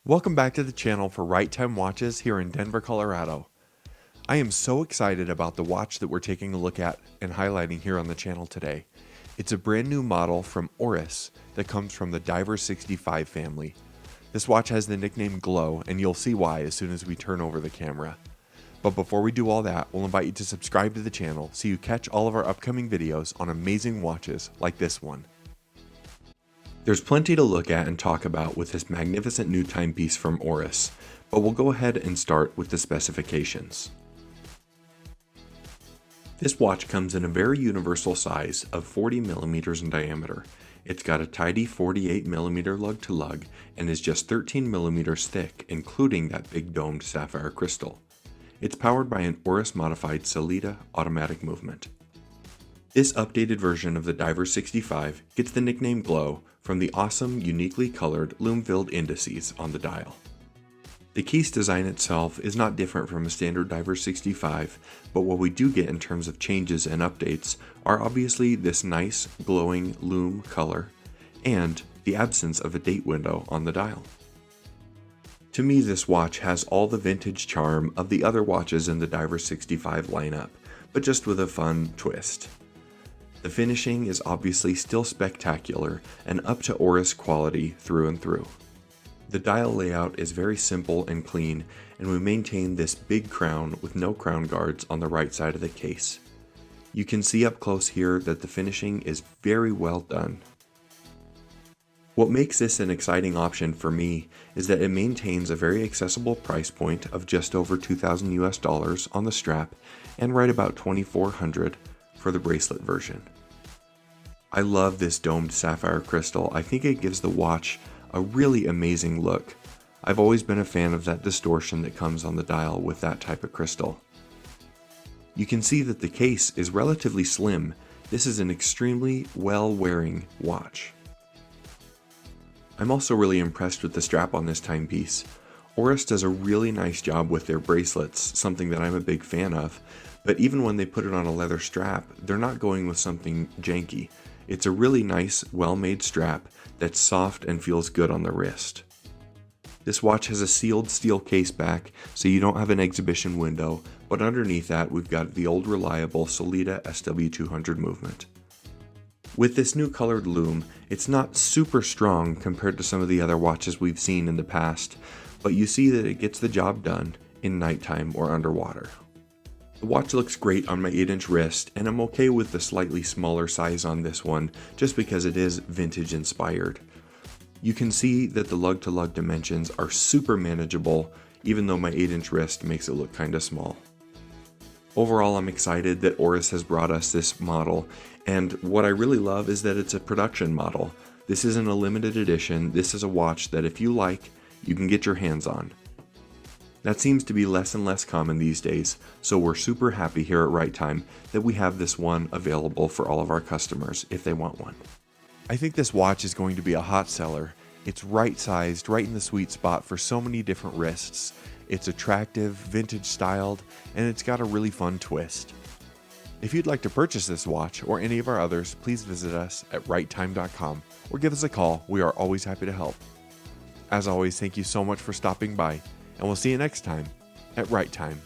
Welcome back to the channel for Right Time Watches here in Denver, Colorado. I am so excited about the watch that we're taking a look at and highlighting here on the channel today. It's a brand new model from Oris that comes from the Diver 65 family. This watch has the nickname Glow, and you'll see why as soon as we turn over the camera. But before we do all that, we'll invite you to subscribe to the channel so you catch all of our upcoming videos on amazing watches like this one. There's plenty to look at and talk about with this magnificent new timepiece from Oris, but we'll go ahead and start with the specifications. This watch comes in a very universal size of 40 millimeters in diameter. It's got a tidy 48 millimeter lug to lug and is just 13 millimeters thick, including that big domed sapphire crystal. It's powered by an Oris modified Solita automatic movement. This updated version of the Diver 65 gets the nickname Glow from the awesome, uniquely colored lume-filled indices on the dial. The case design itself is not different from a standard Diver 65, but what we do get in terms of changes and updates are obviously this nice, glowing lume color and the absence of a date window on the dial. To me, this watch has all the vintage charm of the other watches in the Diver 65 lineup, but just with a fun twist. The finishing is obviously still spectacular and up to Oris quality through and through. The dial layout is very simple and clean, and we maintain this big crown with no crown guards on the right side of the case. You can see up close here that the finishing is very well done. What makes this an exciting option for me is that it maintains a very accessible price point of just over $2,000 US on the strap and right about $2,400 for the bracelet version. I love this domed sapphire crystal. I think it gives the watch a really amazing look. I've always been a fan of that distortion that comes on the dial with that type of crystal. You can see that the case is relatively slim. This is an extremely well-wearing watch. I'm also really impressed with the strap on this timepiece. Oris does a really nice job with their bracelets, something that I'm a big fan of, but even when they put it on a leather strap, they're not going with something janky. It's a really nice, well-made strap that's soft and feels good on the wrist. This watch has a sealed steel case back, so you don't have an exhibition window, but underneath that we've got the old reliable Solita SW200 movement. With this new colored lume, it's not super strong compared to some of the other watches we've seen in the past, but you see that it gets the job done in nighttime or underwater. The watch looks great on my 8-inch wrist, and I'm okay with the slightly smaller size on this one just because it is vintage inspired. You can see that the lug-to-lug dimensions are super manageable, even though my 8-inch wrist makes it look kinda small. Overall, I'm excited that Oris has brought us this model, and what I really love is that it's a production model. This isn't a limited edition. This is a watch that if you like, you can get your hands on. That seems to be less and less common these days, so we're super happy here at Right Time that we have this one available for all of our customers if they want one. I think this watch is going to be a hot seller. It's right-sized, right in the sweet spot for so many different wrists. It's attractive, vintage styled, and it's got a really fun twist. If you'd like to purchase this watch or any of our others, please visit us at righttime.com or give us a call. We are always happy to help. As always, thank you so much for stopping by, and we'll see you next time at Right Time.